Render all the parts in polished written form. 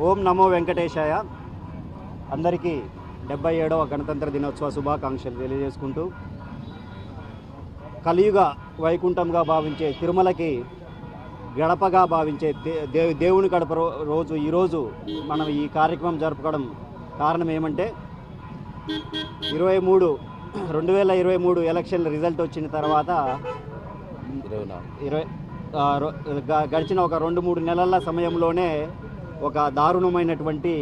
ఓం నమో వెంకటేశాయ. అందరికీ 77వ గణతంత్ర దినోత్సవ శుభాకాంక్షలు తెలియజేసుకుంటూ, కలియుగ వైకుంఠంగా భావించే తిరుమలకి గడపగా భావించే దేవుని గడప రోజు ఈరోజు మనం ఈ కార్యక్రమం జరుపుకోవడం కారణం ఏమంటే 2023 ఎలక్షన్ రిజల్ట్ వచ్చిన తర్వాత గడిచిన ఒక 2-3 నెలల సమయంలోనే ఒక దారుణమైనటువంటి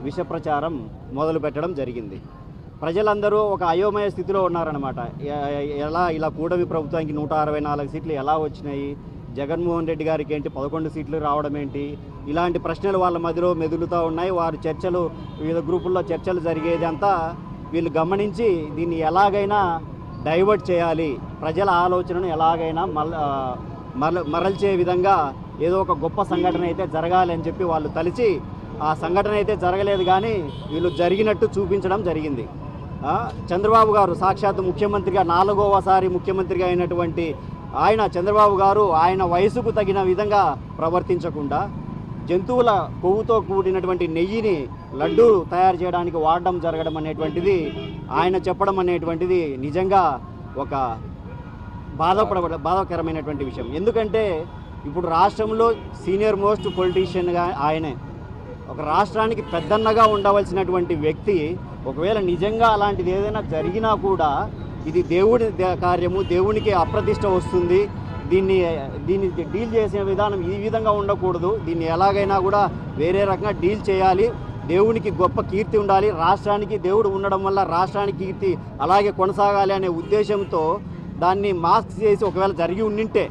విష ప్రచారం మొదలు పెట్టడం జరిగింది. ప్రజలందరూ ఒక అయోమయ స్థితిలో ఉన్నారన్నమాట. ఇలా కూటమి ప్రభుత్వానికి 164 సీట్లు ఎలా వచ్చినాయి, జగన్మోహన్ రెడ్డి గారికి ఏంటి 11 సీట్లు రావడం ఏంటి, ఇలాంటి ప్రశ్నలు వాళ్ళ మధ్యలో మెదులుతూ ఉన్నాయి. వారి చర్చలు, వివిధ గ్రూపుల్లో చర్చలు జరిగేది అంతా వీళ్ళు గమనించి దీన్ని ఎలాగైనా డైవర్ట్ చేయాలి, ప్రజల ఆలోచనను ఎలాగైనా మరల్చే విధంగా ఏదో ఒక గొప్ప సంఘటన అయితే జరగాలి అని చెప్పి వాళ్ళు తలిచి, ఆ సంఘటన అయితే జరగలేదు కానీ వీళ్ళు జరిగినట్టు చూపించడం జరిగింది. చంద్రబాబు గారు సాక్షాత్తు ముఖ్యమంత్రిగా 4వసారి ముఖ్యమంత్రిగా అయినటువంటి చంద్రబాబు గారు ఆయన వయసుకు తగిన విధంగా ప్రవర్తించకుండా జంతువుల కొవ్వుతో కూడినటువంటి నెయ్యిని లడ్డూ తయారు చేయడానికి వాడడం జరగడం అనేటువంటిది, ఆయన చెప్పడం అనేటువంటిది నిజంగా ఒక బాధాకరమైనటువంటి విషయం. ఎందుకంటే ఇప్పుడు రాష్ట్రంలో సీనియర్ మోస్ట్ పొలిటీషియన్గా ఆయనే, ఒక రాష్ట్రానికి పెద్దన్నగా ఉండవలసినటువంటి వ్యక్తి ఒకవేళ నిజంగా అలాంటిది ఏదైనా జరిగినా కూడా ఇది దేవుడి కార్యము, దేవునికి అప్రతిష్ట వస్తుంది, దీన్ని డీల్ చేసే విధానం ఈ విధంగా ఉండకూడదు, దీన్ని ఎలాగైనా కూడా వేరే రకంగా డీల్ చేయాలి, దేవునికి గొప్ప కీర్తి ఉండాలి, రాష్ట్రానికి దేవుడు ఉండడం వల్ల రాష్ట్రానికి కీర్తి అలాగే కొనసాగాలి అనే ఉద్దేశంతో దాన్ని మాస్క్ చేసి ఒకవేళ జరిగి ఉండింటే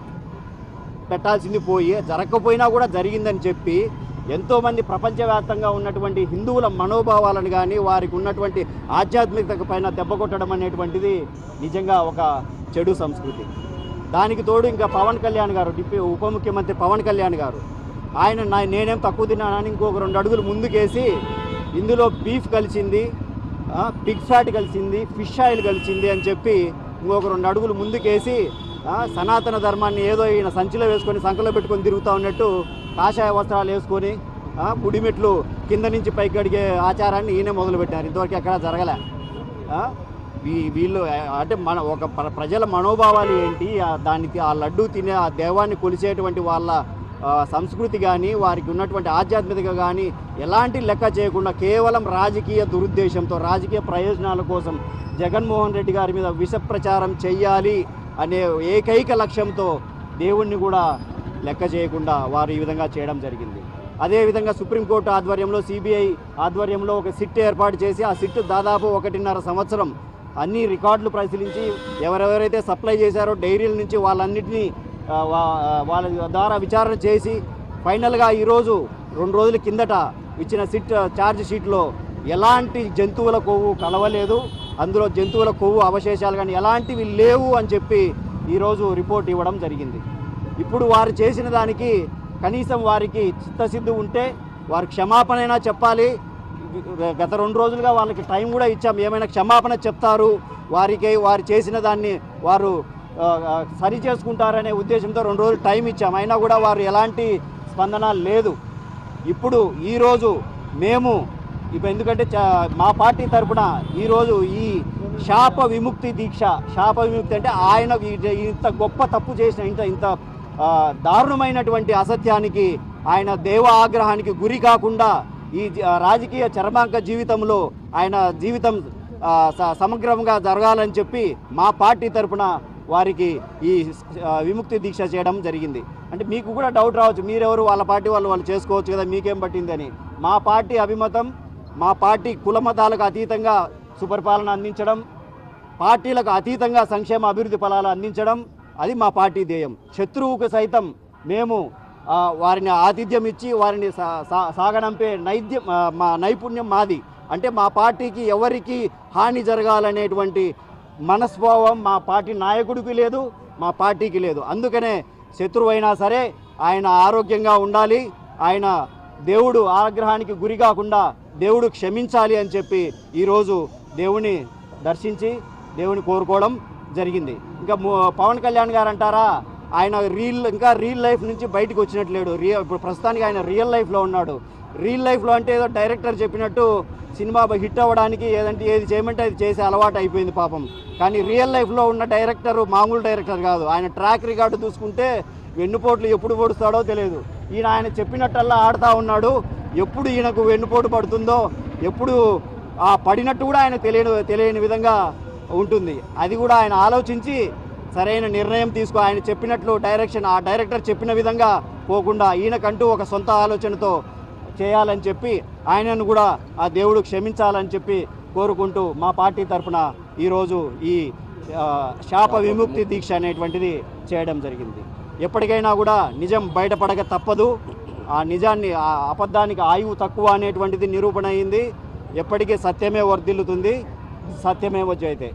పెట్టాల్సింది పోయి, జరగకపోయినా కూడా జరిగిందని చెప్పి ఎంతోమంది ప్రపంచవ్యాప్తంగా ఉన్నటువంటి హిందువుల మనోభావాలను కానీ వారికి ఉన్నటువంటి ఆధ్యాత్మికత పైన దెబ్బ కొట్టడం అనేటువంటిది నిజంగా ఒక చెడు సంస్కృతి. దానికి తోడు ఇంకా పవన్ కళ్యాణ్ గారు, ఉప ముఖ్యమంత్రి పవన్ కళ్యాణ్ గారు, నేనేం తక్కువ తిన్నానని ఇంకొక 2 అడుగులు ముందుకేసి ఇందులో బీఫ్ కలిసింది, పిగ్ ఫ్యాట్ కలిసింది, ఫిష్ ఆయిల్ కలిసింది అని చెప్పి ఇంకొక 2 అడుగులు ముందుకేసి సనాతన ధర్మాన్ని ఏదో ఈయన సంచిలో వేసుకొని సంకలో పెట్టుకొని తిరుగుతూ ఉన్నట్టు కాషాయ వస్త్రాలు వేసుకొని పుడిమెట్లు కింద నుంచి పైకి అడిగే ఆచారాన్ని ఈయనే మొదలుపెట్టారు. ఇంతవరకు ఎక్కడా జరగలే. వీళ్ళు అంటే ఒక ప్రజల మనోభావాలు ఏంటి, దానికి ఆ లడ్డూ తినే ఆ దేవాన్ని కొలిసేటువంటి వాళ్ళ సంస్కృతి కానీ వారికి ఉన్నటువంటి ఆధ్యాత్మికత కానీ ఎలాంటి లెక్క చేయకుండా కేవలం రాజకీయ దురుద్దేశంతో, రాజకీయ ప్రయోజనాల కోసం జగన్మోహన్ రెడ్డి గారి మీద విష ప్రచారం చెయ్యాలి అనే ఏకైక లక్ష్యంతో దేవుణ్ణి కూడా లెక్క చేయకుండా వారు ఈ విధంగా చేయడం జరిగింది. అదేవిధంగా సుప్రీంకోర్టు ఆధ్వర్యంలో, సిబిఐ ఆధ్వర్యంలో ఒక సిట్ ఏర్పాటు చేసి ఆ సిట్ దాదాపు 1.5 సంవత్సరం అన్ని రికార్డులు పరిశీలించి ఎవరెవరైతే సప్లై చేశారో డైరీల నుంచి వాళ్ళన్నింటినీ వాళ్ళ ద్వారా విచారణ చేసి ఫైనల్గా ఈరోజు 2 రోజుల కిందట ఇచ్చిన సిట్ ఛార్జ్ షీట్లో ఎలాంటి జంతువుల కొవ్వు కలవలేదు, అందులో జంతువుల కొవ్వు అవశేషాలు కానీ ఎలాంటివి లేవు అని చెప్పి ఈరోజు రిపోర్ట్ ఇవ్వడం జరిగింది. ఇప్పుడు వారు చేసిన దానికి కనీసం వారికి చిత్తశుద్ధి ఉంటే వారు క్షమాపణైనా చెప్పాలి. గత 2 రోజులుగా వాళ్ళకి టైం కూడా ఇచ్చాం, ఏమైనా క్షమాపణ చెప్తారు, వారు చేసిన దాన్ని వారు సరి చేసుకుంటారనే ఉద్దేశంతో 2 రోజులు టైం ఇచ్చాం. అయినా కూడా వారు ఎలాంటి స్పందన లేదు. ఇప్పుడు ఈరోజు మేము ఎందుకంటే మా పార్టీ తరఫున ఈరోజు ఈ శాప విముక్తి దీక్ష, శాప విముక్తి అంటే ఆయన ఇంత గొప్ప తప్పు చేసిన ఇంత దారుణమైనటువంటి అసత్యానికి, ఆయన దేవ ఆగ్రహానికి గురి కాకుండా ఈ రాజకీయ చర్మాంక జీవితంలో ఆయన జీవితం సమగ్రంగా జరగాలని చెప్పి మా పార్టీ తరఫున వారికి ఈ విముక్తి దీక్ష చేయడం జరిగింది. అంటే మీకు కూడా డౌట్ రావచ్చు, మీరెవరు, వాళ్ళ పార్టీ వాళ్ళు చేసుకోవచ్చు కదా, మీకేం పట్టిందని. మా పార్టీ అభిమతం, మా పార్టీ కులమతాలకు అతీతంగా సుపరిపాలన అందించడం, పార్టీలకు అతీతంగా సంక్షేమ అభివృద్ధి ఫలాలు అందించడం, అది మా పార్టీ ధ్యేయం. శత్రువుకు సైతం మేము వారిని ఆతిథ్యం ఇచ్చి వారిని సాగనంపే మా నైపుణ్యం మాది. అంటే మా పార్టీకి ఎవరికి హాని జరగాలనేటువంటి మనస్భావం మా పార్టీ నాయకుడికి లేదు, మా పార్టీకి లేదు. అందుకనే శత్రువైనా సరే ఆయన ఆరోగ్యంగా ఉండాలి, ఆయన దేవుడు ఆగ్రహానికి గురి కాకుండా దేవుడు క్షమించాలి అని చెప్పి ఈరోజు దేవుని దర్శించి దేవుని కోరుకోవడం జరిగింది. ఇంకా పవన్ కళ్యాణ్ గారు అంటారా, ఆయన ఇంకా రియల్ లైఫ్ నుంచి బయటకు వచ్చినట్లేడు. ఇప్పుడు ప్రస్తుతానికి ఆయన రియల్ లైఫ్లో ఉన్నాడు. రియల్ లైఫ్లో అంటే ఏదో డైరెక్టర్ చెప్పినట్టు సినిమా హిట్ అవ్వడానికి ఏది చేయమంటే అది చేసే అలవాటు అయిపోయింది పాపం. కానీ రియల్ లైఫ్లో ఉన్న డైరెక్టర్ మామూలు డైరెక్టర్ కాదు. ఆయన ట్రాక్ రికార్డు చూసుకుంటే వెన్నుపోట్లు ఎప్పుడు పొడుస్తాడో తెలియదు. ఆయన చెప్పినట్టల్లా ఆడుతూ ఉన్నాడు. ఎప్పుడు ఈయనకు వెన్నుపోటు పడుతుందో, ఎప్పుడు పడినట్టు కూడా ఆయన తెలియని విధంగా ఉంటుంది. అది కూడా ఆయన ఆలోచించి సరైన నిర్ణయం ఆయన చెప్పినట్లు ఆ డైరెక్టర్ చెప్పిన విధంగా పోకుండా ఈయనకంటూ ఒక సొంత ఆలోచనతో చేయాలని చెప్పి ఆయనను కూడా ఆ దేవుడు క్షమించాలని చెప్పి కోరుకుంటూ మా పార్టీ తరఫున ఈరోజు ఈ శాప విముక్తి దీక్ష అనేటువంటిది చేయడం జరిగింది. ఎప్పటికైనా కూడా నిజం బయటపడక తప్పదు. ఆ నిజాన్ని, ఆ అబద్ధానికి ఆయువు తక్కువ అనేటువంటిది నిరూపణ అయింది. ఎప్పటికీ సత్యమే వర్ధిల్లుతుంది. సత్యమేవ జయతే.